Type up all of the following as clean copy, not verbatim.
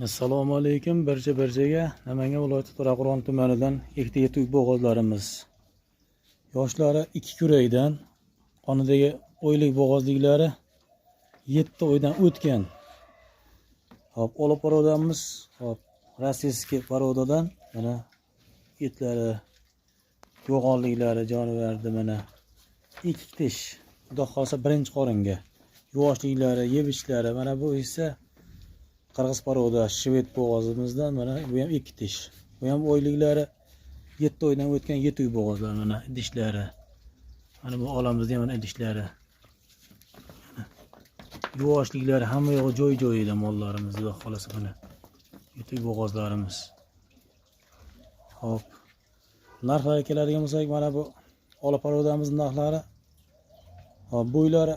Assalomu alaykum. Barchaga Namangan viloyati To'raqo'rg'on tumanidan ikkita yetuk bo'g'ozlarimiz. Yoshlari 2 kuraydan, qonidagi oylik bo'g'ozliklari 7 oydan o'tgan. Hop, ola parodamiz, hop, rossiyskiy parodadan mana etlari, yo'g'onliklari jonivordi mana 2 tish. Xudo xolsa birinchi qoringa. Yuvoshliklari, yebichlari mana bu esa qirg'iz paroda shved bo'g'ozimizdan mana bu ham 2 tish. Bu ham oyliklari 7 oydan o'tgan yetuk bo'g'ozlar mana idishlari. Mana bu olamizda ham mana idishlari. Yuvoshliklari hamma yo'g'i joy-joyida mollarimiz, xudo xolasa mana yetuk bo'g'ozlarimiz. Hop. Narxlariga keladigan bo'lsak, mana bu ola parodamiz narxlari. Hop, bo'ylari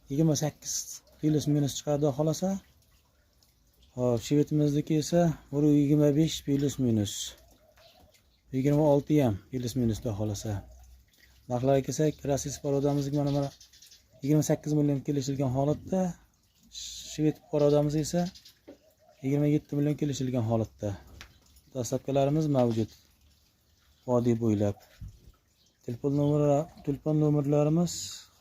28 plus minus chiqadi xolasa. Hop, shvetimizniki esa 25 plus minus 26 ham plus minus da xolasa. Narxlarga kelsak, rossiyskiy parodamizniki mana 28 million kelishilgan holatda, shved parodamiz esa 27 million kelishilgan holatda. Dastlabkilarimiz mavjud vodiy bo'ylab. Telefon nomerlarimiz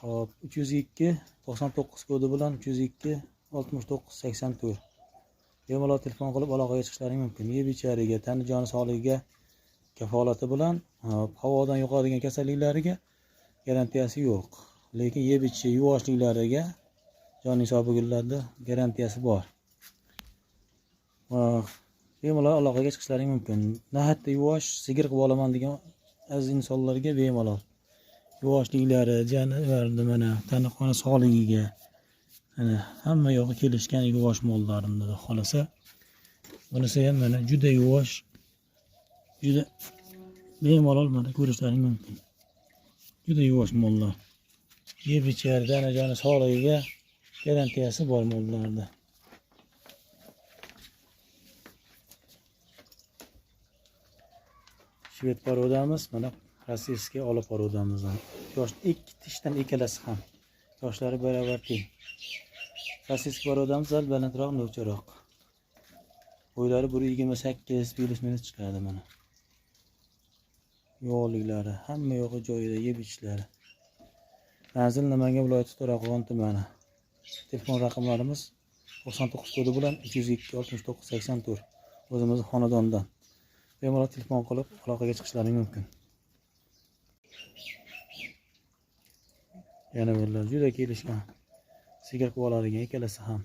hop 302 99 kodi bilan 302 69 84. Bemalol telefon qilib aloqaga chiqishlaring mumkin. Yeb-ichariga, tana joni sog'ligiga kafolati bilan havodan yuqadigan kasalliklariga garantiyasi yo'q. Lekin yeb-ichi yuvoshliklariga jon hisobiga garantiyasi bor. Bemalol aloqaga chiqishlaring mumkin. Nihoyatda yuvosh sigir qilib olaman degan aziz insonlarga bemalol yuvoshliklari, jonivordi mana tana qoni sog'ligiga mana hamma yo'g'i kelishgan yuvosh mollarimda xolasa. Bunisi ham mana juda yuvosh, juda bemalol mana ko'rishlaring mumkin. Juda yuvosh mollar. Yeb ichar, tana joni sog'ligiga garantiyasi bor mollarda. Shved parodamiz mana rossiyskiy ola parodamizdan. Yosh 2 tishdan ikkalasi ham. Yoshlari barobar teng. Rossiyskiy parodamiz sal balandroq, no'charoq. Bo'ylari 128 plus minus chiqadi mana. Yo'g'liklari hamma yo'g'i joyida, yeb ichlari. Manzil Namangan viloyati To'raqo'rg'on tumani. Telefon raqamlarimiz 99 kodi bilan 302 69 84. O'zimizning xonadondan. Bemalol telefon qilib aloqaga chiqishlaring mumkin. Yana bular juda kelishgan. Sigir qilib oladigan ikkalasi ham.